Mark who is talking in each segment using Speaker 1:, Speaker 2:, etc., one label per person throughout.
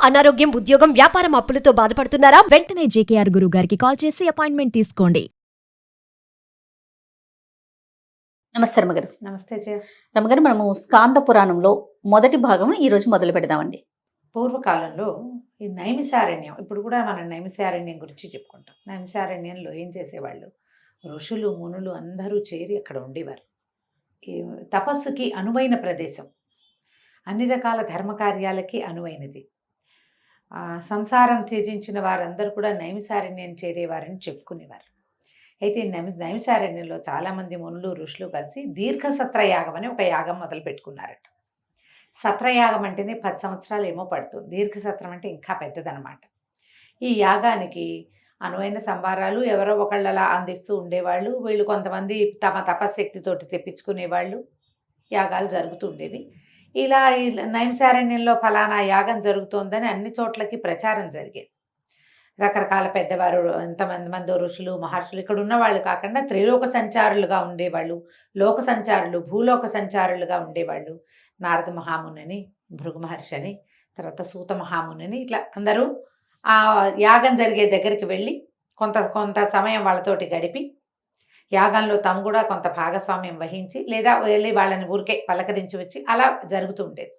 Speaker 1: అనారోగ్యం, ఉద్యోగం, వ్యాపారం అప్పులతో బాధపడుతున్నారా?
Speaker 2: వెంటనే జేకేఆర్ గురువు గారికి కాల్ చేసి అపాయింట్మెంట్ తీసుకోండి.
Speaker 3: నమస్తే రమ్మగారు.
Speaker 4: నమస్తే జయ.
Speaker 3: రమ్మగారు, మనము స్కాంద పురాణంలో మొదటి భాగం ఈరోజు మొదలు పెడదామండి.
Speaker 4: పూర్వకాలంలో ఈ నైమిసారణ్యం, ఇప్పుడు కూడా మనం నైమిసారణ్యం గురించి చెప్పుకుంటాం. నైమిసారణ్యంలో ఏం చేసేవాళ్ళు, ఋషులు మునులు అందరూ చేరి అక్కడ ఉండేవారు. ఈ తపస్సుకి అనువైన ప్రదేశం, అన్ని రకాల ధర్మకార్యాలకి అనువైనది. సంసారం త్యజించిన వారందరూ కూడా నైమిసారణ్యం చేరేవారని చెప్పుకునేవారు. అయితే నైమిసారణ్యంలో చాలామంది మునులు ఋషులు కలిసి దీర్ఘసత్రయాగం అని ఒక యాగం మొదలు పెట్టుకున్నారట. సత్రయాగం అంటేనే 10 సంవత్సరాలు ఏమో పడుతుంది, దీర్ఘసత్రం అంటే ఇంకా పెద్దదనమాట. ఈ యాగానికి అనువైన సంభారాలు ఎవరో ఒకళ్ళలా అందిస్తూ ఉండేవాళ్ళు. వీళ్ళు కొంతమంది తమ తపశక్తితోటి తెప్పించుకునేవాళ్ళు. యాగాలు జరుగుతూ ఉండేవి. ఇలా ఈ నైమిసారణ్యంలో ఫలానా యాగం జరుగుతోందని అన్ని చోట్లకి ప్రచారం జరిగేది. రకరకాల పెద్దవారు, ఎంతమంది ఋషులు మహర్షులు ఇక్కడ ఉన్నవాళ్ళు కాకుండా త్రిలోక సంచారులుగా ఉండేవాళ్ళు, లోక సంచారులు, భూలోక సంచారులుగా ఉండేవాళ్ళు. నారద మహాముని, భృగు మహర్షి అని, తర్వాత సూత మహాముని, ఇట్లా అందరూ ఆ యాగం జరిగే దగ్గరికి వెళ్ళి కొంత సమయం వాళ్ళతోటి గడిపి యాగంలో తాము కూడా కొంత భాగస్వామ్యం వహించి లేదా వెళ్ళి వాళ్ళని ఊరికే పలకరించి వచ్చి అలా జరుగుతూ ఉండేది.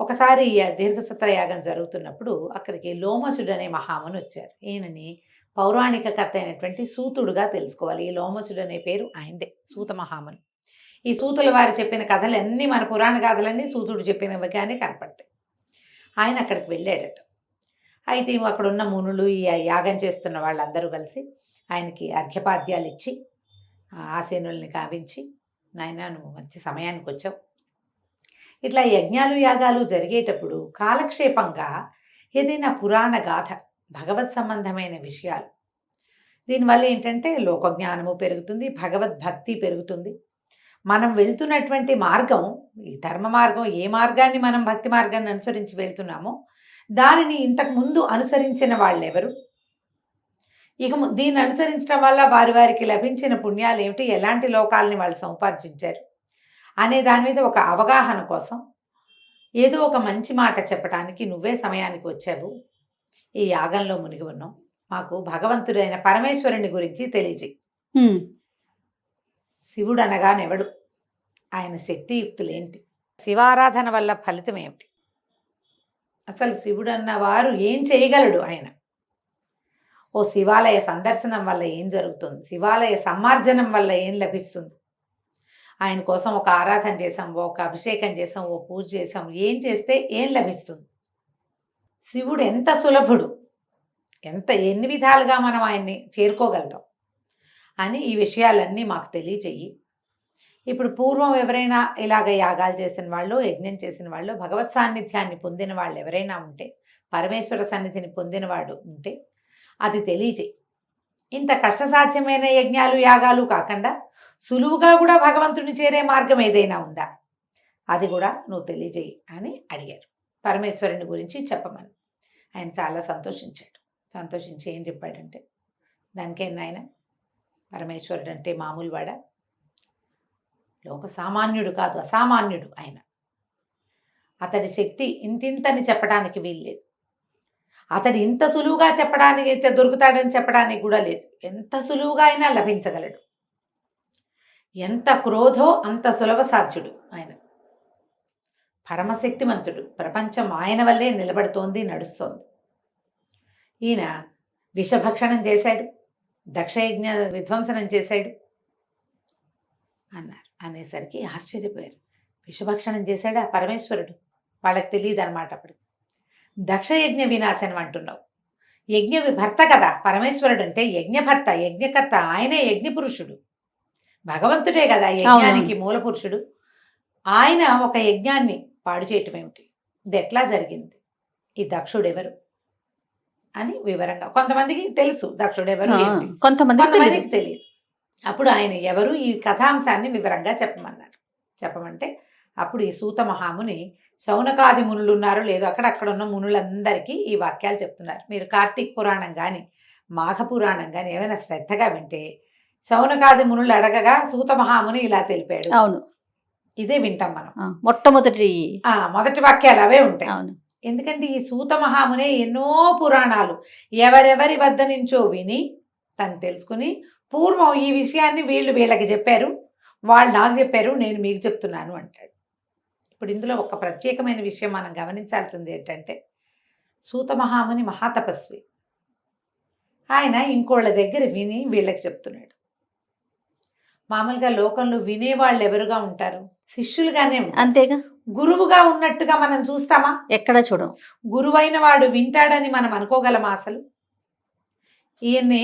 Speaker 4: ఒకసారి దీర్ఘసత్ర యాగం జరుగుతున్నప్పుడు అక్కడికి లోమసుడు అనే మహాముని వచ్చారు. ఈయనని పౌరాణిక కర్త అయినటువంటి సూతుడుగా తెలుసుకోవాలి. ఈ లోమసుడు అనే పేరు ఆయనదే, సూత మహాముని. ఈ సూతుల వారు చెప్పిన కథలన్నీ, మన పురాణ కథలన్నీ సూతుడు చెప్పినవిగానే కనపడతాయి. ఆయన అక్కడికి వెళ్ళాడట. అయితే అక్కడ ఉన్న మునులు, ఈ యాగం చేస్తున్న వాళ్ళందరూ కలిసి ఆయనకి అర్ఘ్యపాద్యాలు ఇచ్చి ఆసీనుల్ని కావించి, నాయన నువ్వు మంచి సమయానికి వచ్చావు. ఇట్లా యజ్ఞాలు యాగాలు జరిగేటప్పుడు కాలక్షేపంగా ఏదైనా పురాణ గాథ, భగవత్ సంబంధమైన విషయాలు, దీనివల్ల ఏంటంటే లోకజ్ఞానము పెరుగుతుంది, భగవద్భక్తి పెరుగుతుంది. మనం వెళ్తున్నటువంటి మార్గం, ఈ ధర్మ మార్గం, ఏ మార్గాన్ని మనం భక్తి మార్గాన్ని అనుసరించి వెళ్తున్నామో దానిని ఇంతకు ముందు అనుసరించిన వాళ్ళెవరు, ఇక దీన్ని అనుసరించడం వల్ల వారికి లభించిన పుణ్యాలు ఏమిటి, ఎలాంటి లోకాలని వాళ్ళు సంపార్జించారు అనే దాని మీద ఒక అవగాహన కోసం ఏదో ఒక మంచి మాట చెప్పడానికి నువ్వే సమయానికి వచ్చావు. ఈ యాగంలో మునిగి ఉన్నాం, మాకు భగవంతుడైన పరమేశ్వరుని గురించి తెలియజేయి. శివుడు అనగానెవడు, ఆయన శక్తియుక్తులేంటి, శివారాధన వల్ల ఫలితం ఏమిటి, అసలు శివుడు అన్నవారు ఏం చేయగలడు, ఆయన ఓ శివాలయ సందర్శనం వల్ల ఏం జరుగుతుంది, శివాలయ సమ్మార్జనం వల్ల ఏం లభిస్తుంది, ఆయన కోసం ఒక ఆరాధన చేసాం, ఒక అభిషేకం చేసాం, ఓ పూజ చేసాం, ఏం చేస్తే ఏం లభిస్తుంది, శివుడు ఎంత సులభుడు, ఎన్ని విధాలుగా మనం ఆయన్ని చేరుకోగలుగుతాం అని ఈ విషయాలన్నీ మాకు తెలియచేయి. ఇప్పుడు పూర్వం ఎవరైనా ఇలాగ యాగాలు చేసిన వాళ్ళు, యజ్ఞం చేసిన వాళ్ళు, భగవత్ సాన్నిధ్యాన్ని పొందిన వాళ్ళు ఎవరైనా ఉంటే, పరమేశ్వర సన్నిధిని పొందినవాడు ఉంటే అది తెలియజేయి. ఇంత కష్టసాధ్యమైన యజ్ఞాలు యాగాలు కాకుండా సులువుగా కూడా భగవంతుని చేరే మార్గం ఏదైనా ఉందా, అది కూడా నువ్వు తెలియజేయి అని అడిగారు. పరమేశ్వరుని గురించి చెప్పమని. ఆయన చాలా సంతోషించాడు. సంతోషించి ఏం చెప్పాడంటే, దానికేం ఆయన పరమేశ్వరుడు అంటే మామూలు వాడా, లోక సామాన్యుడు కాదు, అసామాన్యుడు ఆయన. అతడి శక్తి ఇంతింతని చెప్పడానికి వీల్లేదు. అతడు ఇంత సులువుగా చెప్పడానికి దొరుకుతాడని చెప్పడానికి కూడా లేదు. ఎంత సులువుగా అయినా లభించగలడు. ఎంత క్రోధో అంత సులభ సాధ్యుడు ఆయన. పరమశక్తిమంతుడు. ప్రపంచం ఆయన వల్లే నిలబడుతోంది, నడుస్తోంది. ఈయన విషభక్షణం చేశాడు, దక్షయజ్ఞ విధ్వంసనం చేశాడు అన్నారు. అనేసరికి ఆశ్చర్యపోయారు. విషభక్షణం చేశాడు ఆ పరమేశ్వరుడు, వాళ్ళకి తెలియదు అనమాట. అప్పుడు దక్షయజ్ఞ వినాశనం అంటున్నావు, యజ్ఞ భర్త కదా పరమేశ్వరుడు అంటే, యజ్ఞభర్త, యజ్ఞకర్త, ఆయనే యజ్ఞ పురుషుడు, భగవంతుడే కదా యజ్ఞానికి మూల పురుషుడు. ఆయన ఒక యజ్ఞాన్ని పాడు చేయటం ఏమిటి, ఇది ఎట్లా జరిగింది, ఈ దక్షుడు ఎవరు అని వివరంగా, కొంతమందికి తెలుసు దక్షుడు ఎవరు, కొంతమందికి తెలియదు. అప్పుడు ఆయన ఎవరు, ఈ కథాంశాన్ని వివరంగా చెప్పమన్నారు. చెప్పమంటే అప్పుడు ఈ సూత మహాముని శౌనకాది మునులు ఉన్నారో లేదో అక్కడ ఉన్న మునులందరికీ ఈ వాక్యాలు చెప్తున్నారు. మీరు కార్తీక పురాణం కానీ మాఘ పురాణం కానీ ఏమైనా శ్రద్ధగా వింటే, శౌనకాది మునులు అడగగా సూత మహాముని ఇలా తెలిపాడు,
Speaker 3: అవును,
Speaker 4: ఇదే వింటాం మనం.
Speaker 3: మొట్టమొదటి
Speaker 4: వాక్యాలు అవే ఉంటాయి.
Speaker 3: అవును.
Speaker 4: ఎందుకంటే ఈ సూత మహామునే ఎన్నో పురాణాలు ఎవరెవరి వద్ద నుంచో విని తను తెలుసుకుని పూర్వం ఈ విషయాన్ని వీళ్ళకి చెప్పారు, వాళ్ళు నాకు చెప్పారు, నేను మీకు చెప్తున్నాను అంటాడు. ఇప్పుడు ఇందులో ఒక ప్రత్యేకమైన విషయం మనం గమనించాల్సింది ఏంటంటే, సూత మహాముని మహాతపస్వి. ఆయన ఇంకోళ్ళ దగ్గర విని వీళ్ళకి చెప్తున్నాడు. మామూలుగా లోకంలో వినేవాళ్ళు ఎవరుగా ఉంటారు? శిష్యులుగానే ఉంటారు.
Speaker 3: అంతేగా,
Speaker 4: గురువుగా ఉన్నట్టుగా మనం చూస్తామా?
Speaker 3: ఎక్కడా చూడం.
Speaker 4: గురువైన వాడు వింటాడని మనం అనుకోగలమా అసలు? ఈయన్ని,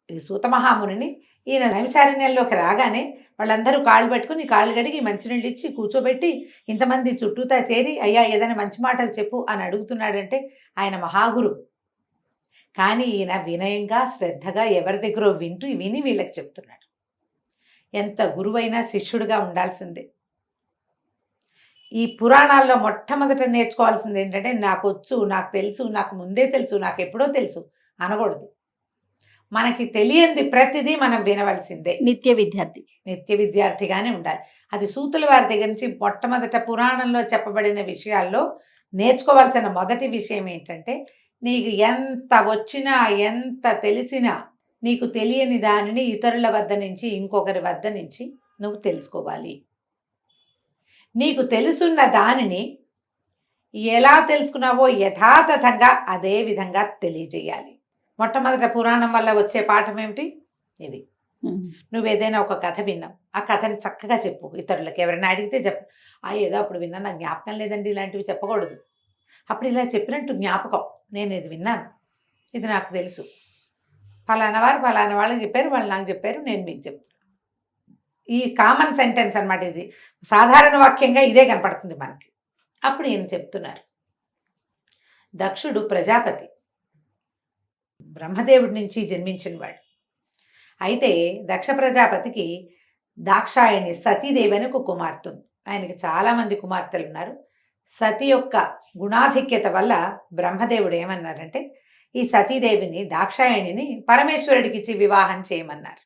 Speaker 4: ఈ సూత మహామునిని, ఈయన నైమిషారణ్యంలోకి రాగానే వాళ్ళందరూ కాళ్ళు పట్టుకుని కాళ్ళు గడిగి మంచినీళ్ళు ఇచ్చి కూర్చోబెట్టి ఇంతమంది చుట్టూతా చేరి అయ్యా ఏదైనా మంచి మాటలు చెప్పు అని అడుగుతున్నాడంటే ఆయన మహాగురు. కానీ ఈయన వినయంగా శ్రద్ధగా ఎవరి దగ్గర విని వీళ్ళకి చెప్తున్నాడు. ఎంత గురువైనా శిష్యుడిగా ఉండాల్సిందే. ఈ పురాణాల్లో మొట్టమొదట నేర్చుకోవాల్సింది ఏంటంటే, నాకు వచ్చు, నాకు తెలుసు, నాకు ముందే తెలుసు, నాకు ఎప్పుడో తెలుసు అనకూడదు. మనకి తెలియంది ప్రతిదీ మనం వినవలసిందే.
Speaker 3: నిత్య విద్యార్థిగానే ఉండాలి. అది సూతుల వారి దగ్గర నుంచి మొట్టమొదట పురాణంలో చెప్పబడిన విషయాల్లో నేర్చుకోవాల్సిన మొదటి విషయం ఏంటంటే, నీకు ఎంత వచ్చినా ఎంత తెలిసినా నీకు తెలియని దానిని ఇతరుల వద్ద నుంచి ఇంకొకరి వద్ద నుంచి నువ్వు తెలుసుకోవాలి. నీకు తెలుసున్న దానిని ఎలా తెలుసుకున్నావో యథాతథంగా అదే విధంగా తెలియజేయాలి. మొట్టమొదట పురాణం వల్ల వచ్చే పాఠం ఏమిటి? ఇది. నువ్వేదైనా ఒక కథ విన్నావు, ఆ కథని చక్కగా చెప్పు. ఇతరులకు ఎవరైనా అడిగితే చెప్పు. ఏదో అప్పుడు విన్నా, నాకు జ్ఞాపకం లేదండి, ఇలాంటివి చెప్పకూడదు. అప్పుడు ఇలా చెప్పినట్టు జ్ఞాపకం, నేను ఇది విన్నాను, ఇది నాకు తెలుసు, ఫలానా వారు ఫలానా వాళ్ళకి చెప్పారు, వాళ్ళు నాకు చెప్పారు, నేను మీకు చెప్తాను. ఈ కామన్ సెంటెన్స్ అన్నమాట. ఇది సాధారణ వాక్యంగా ఇదే కనపడుతుంది మనకి. అప్పుడు ఈయన చెప్తున్నారు, దక్షుడు ప్రజాపతి, బ్రహ్మదేవుడి నుంచి జన్మించినవాడు. అయితే దక్ష ప్రజాపతికి దాక్షాయణి సతీదేవి అని ఒక కుమార్తె ఉంది. ఆయనకి చాలామంది కుమార్తెలు ఉన్నారు. సతి యొక్క గుణాధిక్యత వల్ల బ్రహ్మదేవుడు ఏమన్నారంటే, ఈ సతీదేవిని దాక్షాయణిని పరమేశ్వరుడికి ఇచ్చి వివాహం చేయమన్నారు.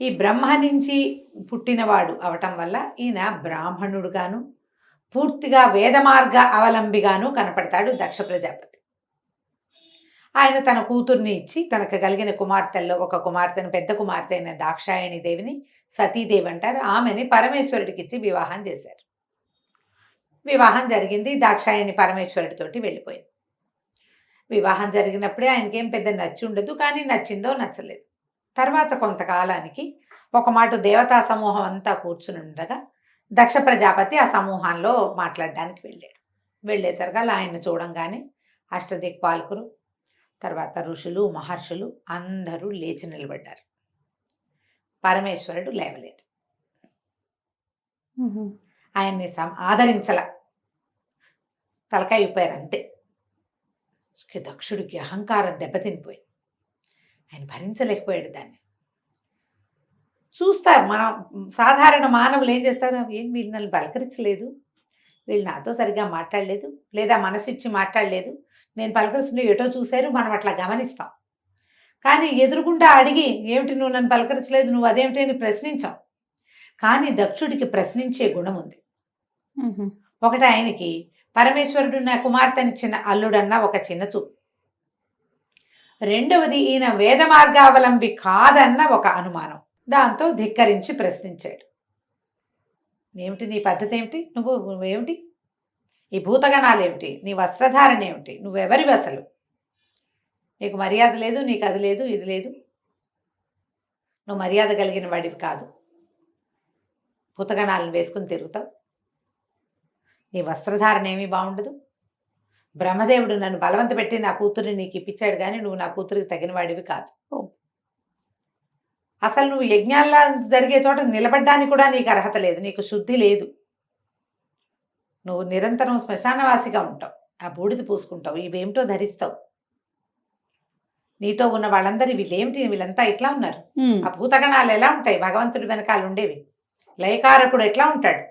Speaker 3: ఈ బ్రహ్మ నుంచి పుట్టినవాడు అవటం వల్ల ఈయన బ్రాహ్మణుడుగాను పూర్తిగా వేద మార్గ అవలంబిగాను కనపడతాడు దక్ష ప్రజాపతి. ఆయన తన కూతుర్ని ఇచ్చి తనకు కలిగిన కుమార్తెల్లో ఒక కుమార్తెను, పెద్ద కుమార్తె అయిన దాక్షాయణి దేవిని సతీదేవి అంటారు, ఆమెని పరమేశ్వరుడికి ఇచ్చి వివాహం చేశారు. వివాహం జరిగింది. దాక్షాయణి పరమేశ్వరుడితోటి వెళ్ళిపోయింది. వివాహం జరిగినప్పుడే ఆయనకేం పెద్ద నచ్చి ఉండదు, కానీ నచ్చిందో నచ్చలేదు. తర్వాత కొంతకాలానికి ఒక మాట దేవతా సమూహం అంతా కూర్చుని ఉండగా దక్ష ప్రజాపతి ఆ సమూహంలో మాట్లాడడానికి వెళ్ళాడు. వెళ్ళేసరిగా ఆయన్ని చూడంగానే అష్టదిక్పాలకులు, తర్వాత ఋషులు మహర్షులు అందరూ లేచి నిలబడ్డారు. పరమేశ్వరుడు లేవలేదు. ఆయన్ని ఆదరించల, తలకాయ ఊపారు అంతే. దక్షుడికి అహంకారం దెబ్బతినిపోయింది. ఆయన భరించలేకపోయాడు దాన్ని. చూస్తారు మనం సాధారణ మానవులు ఏం చేస్తారు, ఏం వీళ్ళు నన్ను పలకరించలేదు, వీళ్ళు నాతో సరిగ్గా మాట్లాడలేదు, లేదా మనసిచ్చి మాట్లాడలేదు, నేను పలకరిస్తుంటే ఎటో చూశారు, మనం అట్లా గమనిస్తాం. కానీ ఎదురుకుండా అడిగి ఏమిటి నువ్వు నన్ను పలకరించలేదు, నువ్వు అదేమిటి అని ప్రశ్నించాం. కానీ దక్షుడికి ప్రశ్నించే గుణం ఉంది. ఒకటి, ఆయనకి పరమేశ్వరుడు నా కుమార్తెనిచ్చిన అల్లుడన్న ఒక చిన్న చూపు. రెండవది, ఈయన వేద మార్గావలంబి కాదన్న ఒక అనుమానం. దాంతో ధిక్కరించి ప్రశ్నించాడు. ఏమిటి నీ పద్ధతి ఏమిటి, నువ్వేమిటి, ఈ భూతగణాలు ఏమిటి, నీ వస్త్రధారణ ఏమిటి, నువ్వెవరివి అసలు, నీకు మర్యాద లేదు, నీకు అది లేదు, ఇది లేదు, నువ్వు మర్యాద కలిగిన వాడివి కాదు, భూతగణాలను వేసుకుని తిరుగుతావు, నీ వస్త్రధారణ ఏమీ బాగుండదు, బ్రహ్మదేవుడు నన్ను బలవంత పెట్టి నా కూతురిని నీకు ఇప్పించాడు, కానీ నువ్వు నా కూతురికి తగిన వాడివి కాదు, అసలు నువ్వు యజ్ఞాల్లో జరిగే చోట నిలబడ్డానికి కూడా నీకు అర్హత లేదు, నీకు శుద్ధి లేదు, నువ్వు నిరంతరం శ్మశానవాసిగా ఉంటావు, ఆ బూడిద పూసుకుంటావు, ఇవేమిటో ధరిస్తావు, నీతో ఉన్న వాళ్ళందరూ వీళ్ళేమిటి, వీళ్ళంతా ఎట్లా ఉన్నారు, ఆ భూతగణాలు ఎలా ఉంటాయి, భగవంతుడి వెనకాల ఉండేవి, లయకారకుడు ఎట్లా ఉంటాడు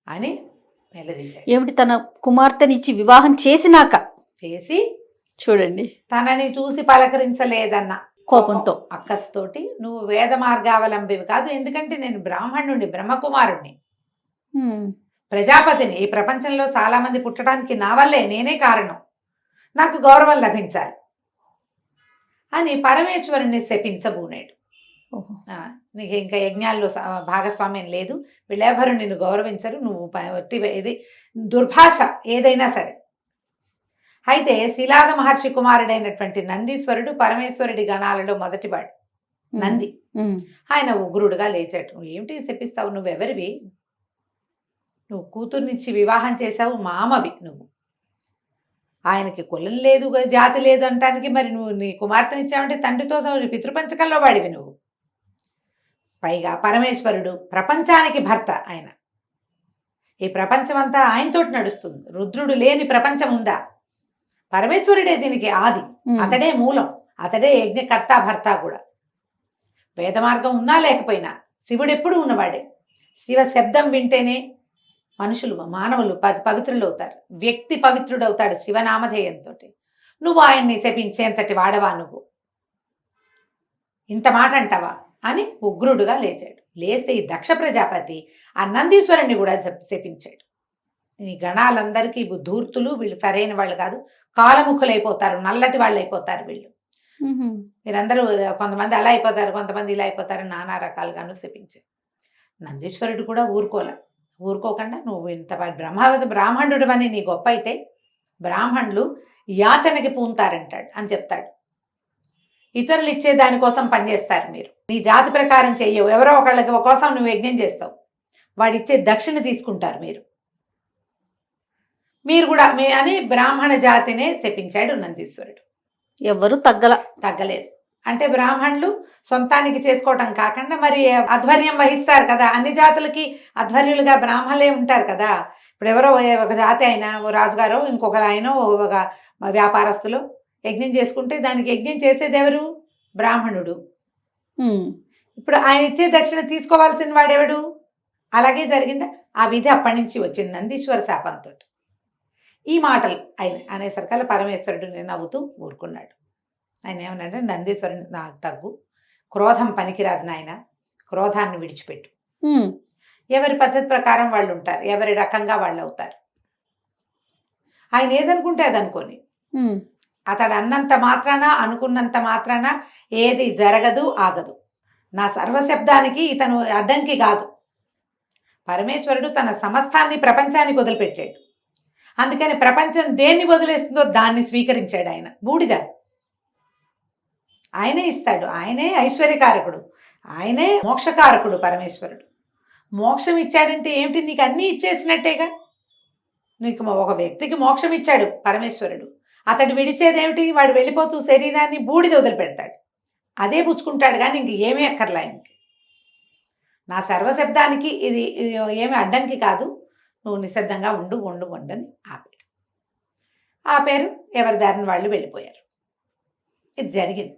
Speaker 3: అని నిలదీశాడు. ఏమిటి, తన కుమార్తెనిచ్చి వివాహం చేసినాక
Speaker 4: చేసి
Speaker 3: చూడండి,
Speaker 4: తనని చూసి పలకరించలేదన్న
Speaker 3: కోపంతో
Speaker 4: అక్కస్తోటి, నువ్వు వేద మార్గావలంబివి కాదు, ఎందుకంటే నేను బ్రాహ్మణుడిని, బ్రహ్మకుమారుణ్ణి,
Speaker 3: ప్రజాపతిని, ఈ ప్రపంచంలో చాలామంది పుట్టడానికి నా వల్లే, నేనే కారణం, నాకు గౌరవం లభించాలి అని పరమేశ్వరుణ్ణి శపించబూనాడు. నీకు ఇంకా యజ్ఞాల్లో భాగస్వామ్యం లేదు, వీళ్ళెవరు నిన్ను గౌరవించరు, నువ్వు ఇది దుర్భాష ఏదైనా సరే. అయితే శిలాద మహర్షి కుమారుడైనటువంటి నందీశ్వరుడు పరమేశ్వరుడి గణాలలో మొదటివాడు నంది. ఆయన ఉగ్రుడుగా లేచాడు. నువ్వు ఏమిటి శపిస్తావు, నువ్వెవరివి, నువ్వు కూతుర్నిచ్చి వివాహం చేశావు, మామవి నువ్వు, ఆయనకి కులం లేదు జాతి లేదు అంటానికి మరి నువ్వు నీ కుమార్తెనిచ్చావంటే తండ్రితో పితృపంచకంలో వాడివి నువ్వు. పైగా పరమేశ్వరుడు ప్రపంచానికి భర్త, ఆయన ఈ ప్రపంచం అంతా ఆయనతోటి నడుస్తుంది. రుద్రుడు లేని ప్రపంచం ఉందా? పరమేశ్వరుడే దీనికి ఆది, అతడే మూలం, అతడే యజ్ఞకర్త భర్త కూడా. వేద మార్గం ఉన్నా లేకపోయినా శివుడు ఎప్పుడు ఉన్నవాడే. శివ శబ్దం వింటేనే మనుషులు మానవులు పవిత్రులు అవుతారు, వ్యక్తి పవిత్రుడవుతాడు శివనామధేయంతో. నువ్వు ఆయన్ని శపించేంతటి వాడవా నువ్వు, ఇంత మాట అంటావా అని ఉగ్రుడుగా లేచాడు. లేస్తే ఈ దక్ష ప్రజాపతి ఆ నందీశ్వరుణ్ణి కూడా శపించాడు. ఈ గణాలందరికీ ధూర్తులు, వీళ్ళు సరైన వాళ్ళు కాదు, కాలముఖులైపోతారు, నల్లటి వాళ్ళు అయిపోతారు వీళ్ళు, మీరందరూ కొంతమంది అలా అయిపోతారు, కొంతమంది ఇలా అయిపోతారు, నానా రకాలుగాను శపించారు. నందీశ్వరుడు కూడా ఊరుకోకుండా నువ్వు ఇంత బ్రాహ్మణుడు అని నీ గొప్ప అయితే బ్రాహ్మణులు యాచనకి పూంతారంటాడు అని చెప్తాడు. ఇతరులు ఇచ్చే దానికోసం పనిచేస్తారు, మీరు నీ జాతి ప్రకారం చెయ్యవు, ఎవరో ఒకళ్ళకి కోసం నువ్వు యజ్ఞం చేస్తావు, వాడిచ్చే దక్షిణ తీసుకుంటారు మీరు కూడా అని బ్రాహ్మణ జాతినే శపించాడు నందీశ్వరుడు.
Speaker 4: ఎవరు
Speaker 3: తగ్గలేదు. అంటే బ్రాహ్మణులు సొంతానికి చేసుకోవటం కాకుండా మరి ఆధ్వర్యం వహిస్తారు కదా, అన్ని జాతులకి ఆధ్వర్యులుగా బ్రాహ్మణులే ఉంటారు కదా. ఇప్పుడు ఎవరో ఒక జాతి అయినా, ఓ రాజుగారో ఇంకొకరు ఆయన ఒక వ్యాపారస్తులు యజ్ఞం చేసుకుంటే దానికి యజ్ఞం చేసేది ఎవరు? బ్రాహ్మణుడు. ఇప్పుడు ఆయన ఇచ్చే దక్షిణ తీసుకోవాల్సిన వాడెవడు? అలాగే జరిగిందా? ఆ విధి అప్పటి నుంచి వచ్చింది నందీశ్వర శాపంతో. ఈ మాటలు ఆయన అనేసరికల్లా పరమేశ్వరుడు నవ్వుతూ ఊరుకున్నాడు. ఆయన ఏమన్నాడంటే, నందీశ్వరుని నాకు తగ్గు, క్రోధం పనికిరాదు నాయన, క్రోధాన్ని విడిచిపెట్టు. ఎవరి పద్ధతి ప్రకారం వాళ్ళు ఉంటారు, ఎవరి రకంగా వాళ్ళు అవుతారు. ఆయన ఏదనుకుంటే అది అనుకోని, అతడు అన్నంత మాత్రాన, అనుకున్నంత మాత్రాన ఏది జరగదు, ఆగదు. నా సర్వశబ్దానికి ఇతను అడ్డంకి కాదు. పరమేశ్వరుడు తన సమస్తాన్ని ప్రపంచానికి వదిలిపెట్టాడు. అందుకని ప్రపంచం దేన్ని వదిలేస్తుందో దాన్ని స్వీకరించాడు ఆయన. బూడిద ఆయనే ఇస్తాడు, ఆయనే ఐశ్వర్యకారకుడు, ఆయనే మోక్షకారకుడు పరమేశ్వరుడు. మోక్షం ఇచ్చాడంటే ఏమిటి? నీకు అన్నీ ఇచ్చేసినట్టేగా. నీకు ఒక వ్యక్తికి మోక్షం ఇచ్చాడు పరమేశ్వరుడు, అతడు విడిచేదేమిటి? వాడు వెళ్ళిపోతూ శరీరాన్ని బూడిద వదిలిపెడతాడు, అదే పుచ్చుకుంటాడు. కానీ ఇంక ఏమీ అక్కర్లా ఆయనకి. నా సర్వశబ్దానికి ఇది ఏమి అడ్డంకి కాదు, నువ్వు నిశ్శబ్దంగా ఉండు అని ఆపారు. ఎవరి దారిని వాళ్ళు వెళ్ళిపోయారు. ఇది జరిగింది.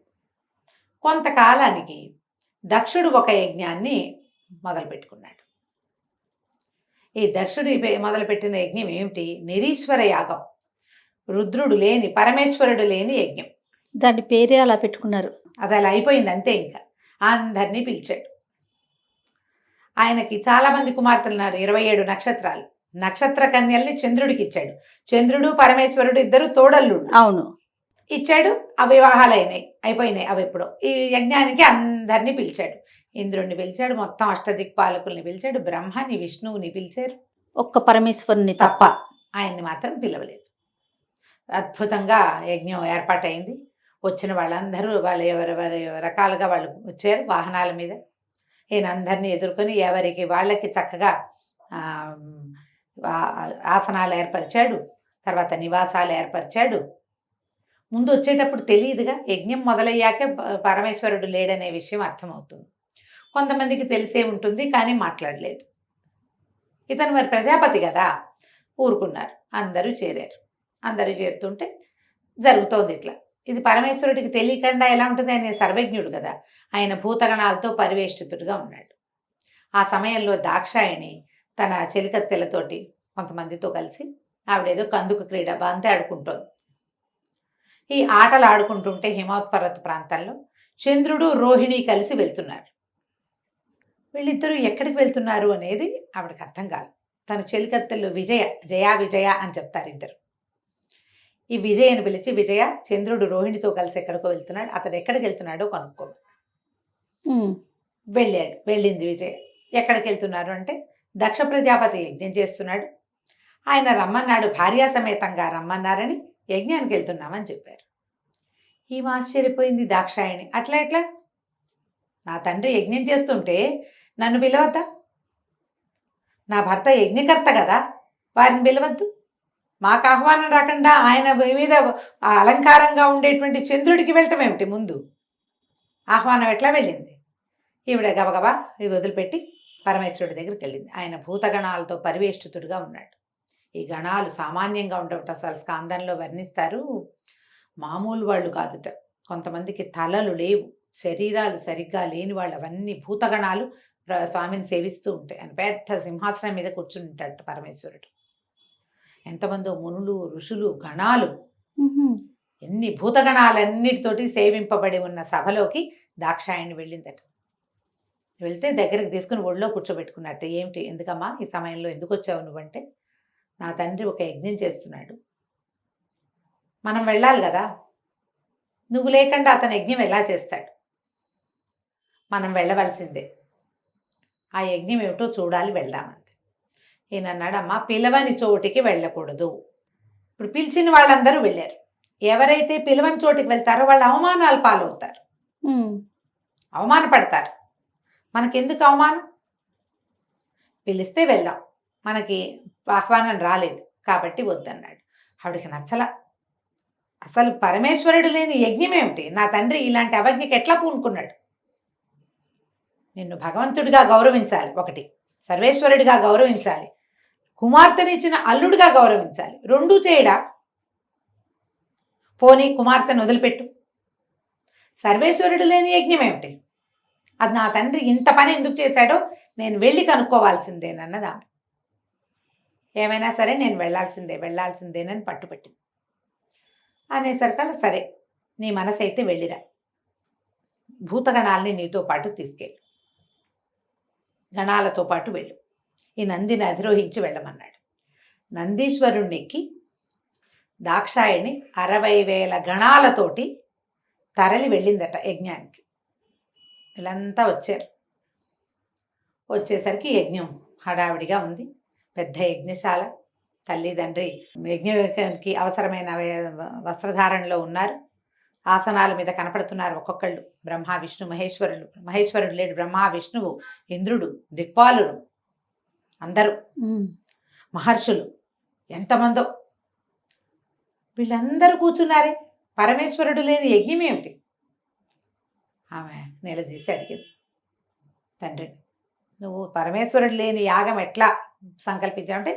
Speaker 3: కొంతకాలానికి దక్షుడు ఒక యజ్ఞాన్ని మొదలుపెట్టుకున్నాడు. ఈ దక్షుడు మొదలుపెట్టిన యజ్ఞం ఏమిటి? నిరీశ్వర యాగం. రుద్రుడు లేని, పరమేశ్వరుడు లేని యజ్ఞం.
Speaker 4: దాని పేరే అలా పెట్టుకున్నారు.
Speaker 3: అది అలా అయిపోయింది అంతే. ఇంకా అందరినీ పిలిచాడు. ఆయనకి చాలామంది కుమార్తెలు ఉన్నారు, 27 నక్షత్రాలు. నక్షత్ర కన్యల్ని చంద్రుడికి ఇచ్చాడు. చంద్రుడు పరమేశ్వరుడు ఇద్దరు తోడల్లుడు.
Speaker 4: అవును,
Speaker 3: ఇచ్చాడు. ఆ వివాహాలు అయిపోయినాయి. అవి ఎప్పుడో. ఈ యజ్ఞానికి అందరినీ పిలిచాడు. ఇంద్రుడిని పిలిచాడు, మొత్తం అష్టదిక్పాలకుల్ని పిలిచాడు, బ్రహ్మని విష్ణువుని పిలిచారు.
Speaker 4: ఒక్క పరమేశ్వరుని తప్ప
Speaker 3: ఆయన్ని మాత్రం పిలవలేదు. అద్భుతంగా యజ్ఞం ఏర్పాటైంది. వచ్చిన వాళ్ళందరూ వాళ్ళు ఎవరెవరి రకాలుగా వాళ్ళు వచ్చారు వాహనాల మీద. ఈయన అందరినీ ఎదుర్కొని ఎవరికి వాళ్ళకి చక్కగా ఆసనాలు ఏర్పరిచాడు, తర్వాత నివాసాలు ఏర్పరిచాడు. ముందు వచ్చేటప్పుడు తెలియదుగా, యజ్ఞం మొదలయ్యాకే పరమేశ్వరుడు లేడనే విషయం అర్థమవుతుంది. కొంతమందికి తెలిసే ఉంటుంది, కానీ మాట్లాడలేదు. ఇతను మరి ప్రజాపతి కదా, ఊరుకున్నారు. అందరూ చేరారు. అందరూ చేరుతుంటే జరుగుతోంది ఇట్లా. ఇది పరమేశ్వరుడికి తెలియకుండా ఎలా ఉంటుంది? ఆయన సర్వజ్ఞుడు కదా, ఆయన భూతగణాలతో పరివేష్టితుడుగా ఉన్నాడు. ఆ సమయంలో దాక్షాయణి తన చెలికత్తెలతోటి కొంతమందితో కలిసి ఆవిడేదో కందుకు క్రీడ బంతి ఆడుకుంటోంది. ఈ ఆటలు ఆడుకుంటుంటే హిమోత్పర్వత ప్రాంతంలో చంద్రుడు రోహిణి కలిసి వెళ్తున్నారు. వీళ్ళిద్దరూ ఎక్కడికి వెళ్తున్నారు అనేది ఆవిడకి అర్థం కాదు. తన చెలికత్తెలు జయా విజయ అని చెప్తారు ఇద్దరు. ఈ విజయను పిలిచి, విజయ, చంద్రుడు రోహిణితో కలిసి ఎక్కడికో వెళ్తున్నాడు, అతడు ఎక్కడికి వెళ్తున్నాడో కనుక్కో. వెళ్ళింది విజయ. ఎక్కడికి వెళ్తున్నారు అంటే, దక్ష ప్రజాపతి యజ్ఞం చేస్తున్నాడు, ఆయన రమ్మన్నాడు, భార్యా సమేతంగా రమ్మన్నారని యజ్ఞానికి వెళ్తున్నామని చెప్పారు. ఈమె ఆశ్చర్యపోయింది దాక్షాయణి. అట్లా ఎట్లా? నా తండ్రి యజ్ఞం చేస్తుంటే నన్ను పిలవద్దా? నా భర్త యజ్ఞకర్త కదా, వారిని పిలవద్దు? మాకు ఆహ్వానం రాకుండా ఆయన మీద అలంకారంగా ఉండేటువంటి చంద్రుడికి వెళ్ళటం ఏమిటి? ముందు ఆహ్వానం ఎట్లా వెళ్ళింది? ఈవిడ గబగబా ఇవి వదిలిపెట్టి పరమేశ్వరుడి దగ్గరికి వెళ్ళింది. ఆయన భూతగణాలతో పరివేష్టితుడుగా ఉన్నాడు. ఈ గణాలు సామాన్యంగా ఉండవట, అసలు స్కాందంలో వర్ణిస్తారు. మామూలు వాళ్ళు కాదుట. కొంతమందికి తలలు లేవు, శరీరాలు సరిగ్గా లేని వాళ్ళు, అవన్నీ భూతగణాలు స్వామిని సేవిస్తూ ఉంటాయి. ఆయన పెద్ద సింహాసనం మీద కూర్చుని ఉంటాడు పరమేశ్వరుడు. ఎంతమందో మునులు, ఋషులు, గణాలు, ఎన్ని భూతగణాలన్నిటితోటి సేవింపబడి ఉన్న సభలోకి దాక్షాయణి వెళ్ళిందట. వెళ్తే దగ్గరికి తీసుకుని ఒళ్ళో కూర్చోబెట్టుకున్నట్టు. ఏమిటి, ఎందుకమ్మా ఈ సమయంలో ఎందుకు వచ్చావు నువ్వంటే, నా తండ్రి ఒక యజ్ఞం చేస్తున్నాడు, మనం వెళ్ళాలి కదా, నువ్వు లేకుండా అతను యజ్ఞం ఎలా చేస్తాడు, మనం వెళ్ళవలసిందే, ఆ యజ్ఞం ఏమిటో చూడాలి, వెళ్దామంది. ఈయన అన్నాడు, అమ్మా పిలవని చోటికి వెళ్ళకూడదు. ఇప్పుడు పిలిచిన వాళ్ళందరూ వెళ్ళారు. ఎవరైతే పిలవని చోటికి వెళ్తారో వాళ్ళు అవమానాలు పాలవుతారు, అవమానపడతారు. మనకెందుకు అవమానం? పిలిస్తే వెళ్దాం, మనకి ఆహ్వానం రాలేదు కాబట్టి వద్దన్నాడు. ఆవిడికి నచ్చల. అసలు పరమేశ్వరుడు లేని యజ్ఞం ఏమిటి? నా తండ్రి ఇలాంటి అవజ్ఞకి ఎట్లా పూనుకున్నాడు? నిన్ను భగవంతుడిగా గౌరవించాలి, ఒకటి సర్వేశ్వరుడిగా గౌరవించాలి, కుమార్తెనిచ్చిన అల్లుడిగా గౌరవించాలి, రెండూ చేయడా? పోనీ కుమార్తెను వదిలిపెట్టు, సర్వేశ్వరుడు లేని యజ్ఞం ఏమిటి? అది నా తండ్రి ఇంత పని ఎందుకు చేశాడో నేను వెళ్ళి కనుక్కోవాల్సిందేనన్నదా. ఏమైనా సరే నేను వెళ్ళాల్సిందేనని పట్టుపట్టింది. అనేసరికల్లా సరే నీ మనసు అయితే వెళ్ళిరా, భూతగణాలని నీతో పాటు తీసుకెళ్ళు, గణాలతో పాటు వెళ్ళు, ఈ నందిని అధిరోహించి వెళ్ళమన్నాడు. నందీశ్వరుణ్ణి ఎక్కి దాక్షాయణి 60,000 గణాలతోటి తరలి వెళ్ళిందట యజ్ఞానికి. వీళ్ళంతా వచ్చారు. వచ్చేసరికి యజ్ఞం హడావిడిగా ఉంది. పెద్ద యజ్ఞశాల, తల్లిదండ్రి యజ్ఞానికి అవసరమైన వస్త్రధారణలో ఉన్నారు. ఆసనాల మీద కనపడుతున్నారు ఒక్కొక్కళ్ళు. బ్రహ్మ, విష్ణు, మహేశ్వరుడు. మహేశ్వరుడు లేడు, బ్రహ్మ, విష్ణువు, ఇంద్రుడు, దిక్పాలుడు, అందరూ మహర్షులు, ఎంతమందో. వీళ్ళందరూ కూర్చున్నారే, పరమేశ్వరుడు లేని యజ్ఞం ఏమిటి? ఆమె నిలదీసి అడిగింది తండ్రిని, నువ్వు పరమేశ్వరుడు లేని యాగం ఎట్లా సంకల్పించావు అంటే,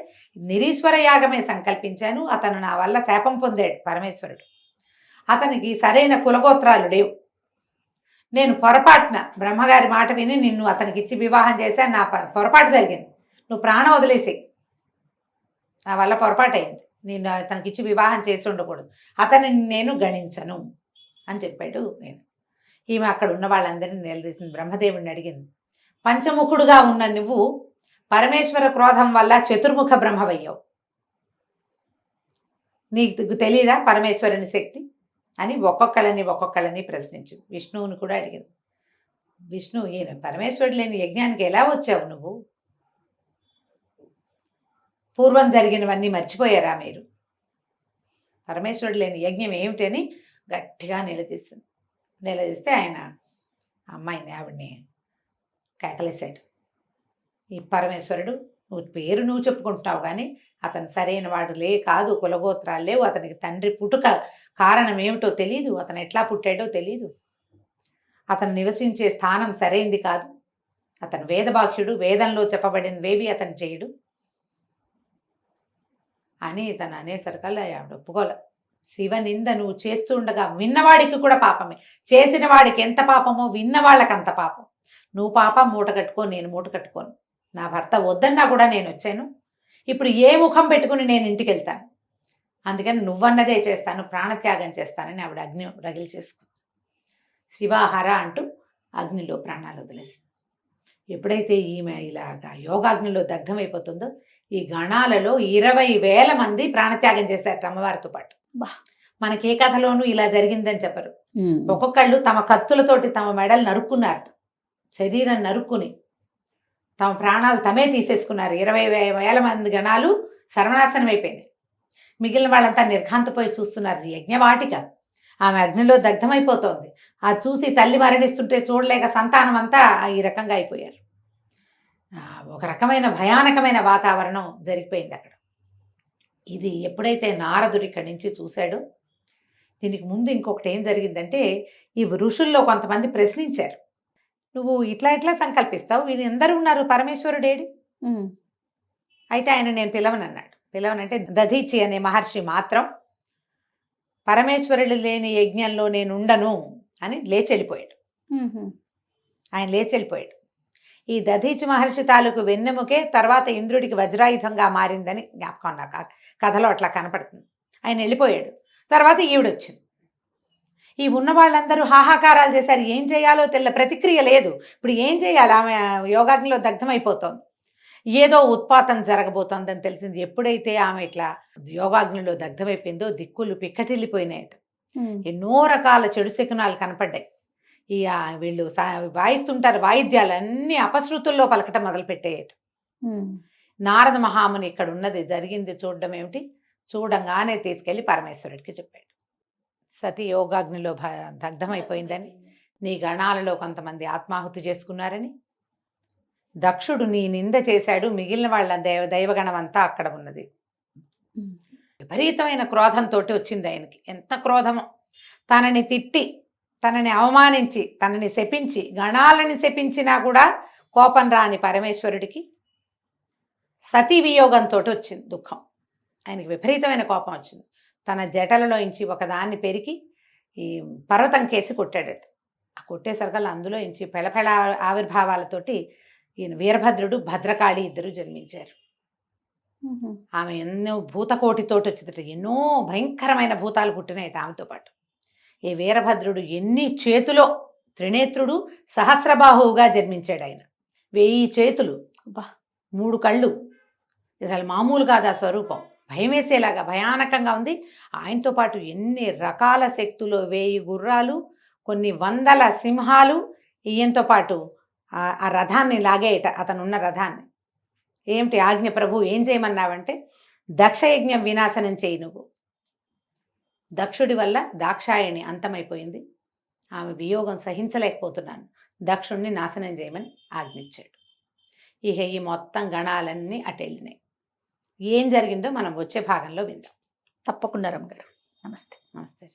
Speaker 3: నిరీశ్వర యాగమే సంకల్పించాను, అతను నా వల్ల శాపం పొందాడు పరమేశ్వరుడు, అతనికి సరైన కులగోత్రాలు లేవు, నేను పొరపాటున బ్రహ్మగారి మాట విని నిన్ను అతనికి ఇచ్చి వివాహం చేశాను, నా పొరపాటు జరిగింది, నువ్వు ప్రాణం వదిలేసి, నా వల్ల పొరపాటు అయింది, నేను అతనికి ఇచ్చి వివాహం చేసి ఉండకూడదు, అతనిని నేను గణించను అని చెప్పాడు. ఈమె అక్కడ ఉన్న వాళ్ళందరినీ నిలదీసింది. బ్రహ్మదేవుడిని అడిగింది, పంచముఖుడుగా ఉన్న నువ్వు పరమేశ్వర క్రోధం వల్ల చతుర్ముఖ బ్రహ్మవయ్యావు, నీకు తెలియదా పరమేశ్వరుని శక్తి అని ఒక్కొక్కళ్ళని ప్రశ్నించింది. విష్ణువుని కూడా అడిగింది. విష్ణు, ఈయన పరమేశ్వరుడు లేని యజ్ఞానికి ఎలా వచ్చావు నువ్వు? పూర్వం జరిగినవన్నీ మర్చిపోయారా మీరు? పరమేశ్వరుడు లేని యజ్ఞం ఏమిటి అని గట్టిగా నిలదీస్తే ఆయన అమ్మాయిని, ఆవిడ్ని కేకలేశాడు. ఈ పరమేశ్వరుడు, నువ్వు చెప్పుకుంటున్నావు కానీ అతను సరైన వాడు కాదు, కులగోత్రాలు లేవు, అతనికి తండ్రి పుట్టుక కారణం ఏమిటో తెలీదు, అతను ఎట్లా పుట్టాడో తెలీదు, అతను నివసించే స్థానం సరైంది కాదు, అతను వేదబాహ్యుడు, వేదంలో చెప్పబడినవేవి అతను చేయడు అని తను అనేసరికల్లా ఆవిడ ఒప్పుకోలే. శివనింద నువ్వు చేస్తూ ఉండగా విన్నవాడికి కూడా పాపమే, చేసిన వాడికి ఎంత పాపమో విన్నవాళ్ళకి అంత పాపం. నువ్వు పాపం మూట కట్టుకో, నేను మూట కట్టుకోను, నా భర్త వద్దన్నా కూడా నేను వచ్చాను, ఇప్పుడు ఏ ముఖం పెట్టుకుని నేను ఇంటికి వెళ్తాను, అందుకని నువ్వన్నదే చేస్తాను, ప్రాణత్యాగం చేస్తానని ఆవిడ అగ్ని రగిలి చేసుకుంది. శివాహార అంటూ అగ్నిలో ప్రాణాలు వదిలేసింది. ఎప్పుడైతే ఈమె ఇలాగా యోగాగ్నిలో దగ్ధమైపోతుందో ఈ గణాలలో 20,000 మంది ప్రాణత్యాగం చేశారు అమ్మవారితో పాటు.
Speaker 4: బా.
Speaker 3: మనకి ఏ కథలోనూ ఇలా జరిగిందని చెప్పరు. ఒక్కొక్కళ్ళు తమ కత్తులతోటి తమ మెడలు నరుక్కున్నారు, శరీరం నరుక్కుని తమ ప్రాణాలు తమే తీసేసుకున్నారు. 20,000 మంది గణాలు సర్వనాశనం అయిపోయింది. మిగిలిన వాళ్ళంతా నిర్ఘాంతపోయి చూస్తున్నారు. యజ్ఞవాటిక ఆమె అగ్నిలో దగ్ధమైపోతోంది. అది చూసి తల్లి మరణిస్తుంటే చూడలేక సంతానం అంతా ఈ రకంగా అయిపోయారు. ఒక రకమైన భయానకమైన వాతావరణం జరిగిపోయింది అక్కడ. ఇది ఎప్పుడైతే నారదుడు ఇక్కడి నుంచి చూశాడో, దీనికి ముందు ఇంకొకటి ఏం జరిగిందంటే, ఈ ఋషుల్లో కొంతమంది ప్రశ్నించారు, నువ్వు ఇట్లా సంకల్పిస్తావు, వీళ్ళు అందరూ ఉన్నారు, పరమేశ్వరుడేడి? అయితే ఆయన నేను పిలవనన్నాడు. పిలవనంటే దధీచి అనే మహర్షి మాత్రం పరమేశ్వరుడు లేని యజ్ఞంలో నేను ఉండను అని లేచి వెళ్ళిపోయాడు. ఆయన లేచి వెళ్ళిపోయాడు. ఈ దధీచి మహర్షి తాలూకు వెన్నెముకే తర్వాత ఇంద్రుడికి వజ్రాయుధంగా మారిందని జ్ఞాపకం నాకు కథలో అట్లా కనపడుతుంది. ఆయన వెళ్ళిపోయాడు. తర్వాత ఈవిడొచ్చింది. ఈ ఉన్న వాళ్ళందరూ హాహాకారాలు చేశారు. ఏం చేయాలో ప్రతిక్రియ లేదు. ఇప్పుడు ఏం చేయాలి? ఆమె యోగాగ్నిలో దగ్ధమైపోతోంది. ఏదో ఉత్పాతం జరగబోతోందని తెలిసింది. ఎప్పుడైతే ఆమె ఇట్లా యోగాగ్నిలో దగ్ధమైపోయిందో దిక్కులు పిక్కటిల్లిపోయినాయట. ఎన్నో రకాల చెడు శకునాలు కనపడ్డాయి. ఈ వీళ్ళు వాయిస్తుంటారు వాయిద్యాలు అన్నీ అపశృతుల్లో పలకటం మొదలుపెట్టేయట. నారద మహాముని ఇక్కడ ఉన్నది జరిగింది చూడడం ఏమిటి, చూడంగానే తీసుకెళ్లి పరమేశ్వరుడికి చెప్పాడు. సతీ యోగాగ్నిలో దగ్ధమైపోయిందని, నీ గణాలలో కొంతమంది ఆత్మాహుతి చేసుకున్నారని, దక్షుడు నీ నింద చేశాడు, మిగిలిన వాళ్ళ దైవగణం అంతా అక్కడ ఉన్నది. విపరీతమైన క్రోధంతో వచ్చింది ఆయనకి. ఎంత క్రోధమో! తనని తిట్టి, తనని అవమానించి, తనని శపించి, గణాలని శపించినా కూడా కోపం రాని పరమేశ్వరుడికి సతీ వియోగంతో వచ్చింది దుఃఖం. ఆయనకి విపరీతమైన కోపం వచ్చింది. తన జటలలో ఇంచి ఒకదాన్ని పెరికి ఈ పర్వతం కేసి కొట్టాడట. ఆ కొట్టేసరికల్లా అందులో ఇంచి పెళపెళ ఆవిర్భావాలతోటి ఈయన వీరభద్రుడు, భద్రకాళి ఇద్దరు జన్మించారు. ఆమె ఎన్నో భూతకోటితోటి వచ్చిందట. ఎన్నో భయంకరమైన భూతాలు పుట్టినాయట ఆమెతో పాటు. ఈ వీరభద్రుడు ఎన్ని చేతులో, త్రినేత్రుడు, సహస్రబాహువుగా జన్మించాడు ఆయన. 1000 చేతులు, 3 కళ్ళు. అసలు మామూలు కాదు ఆ స్వరూపం. భయం వేసేలాగా భయానకంగా ఉంది. ఆయనతో పాటు ఎన్ని రకాల శక్తులు, 1000 గుర్రాలు, కొన్ని 100 సింహాలు ఈయంతో పాటు ఆ రథాన్ని లాగేయట, అతనున్న రథాన్ని. ఏమిటి ఆజ్ఞ ప్రభు, ఏం చేయమన్నావంటే, దక్షయజ్ఞం వినాశనం చేయి నువ్వు. దక్షుడి వల్ల దాక్షాయణి అంతమైపోయింది. ఆమె వియోగం సహించలేకపోతున్నాను, దక్షుణ్ణి నాశనం చేయమని ఆజ్ఞించాడు. ఇక ఈ మొత్తం గణాలన్నీ అటెళ్ళినాయి. ఏం జరిగిందో మనం వచ్చే భాగంలో విందాం.
Speaker 4: తప్పకుండా రమ్మగారు. నమస్తే.
Speaker 3: నమస్తే.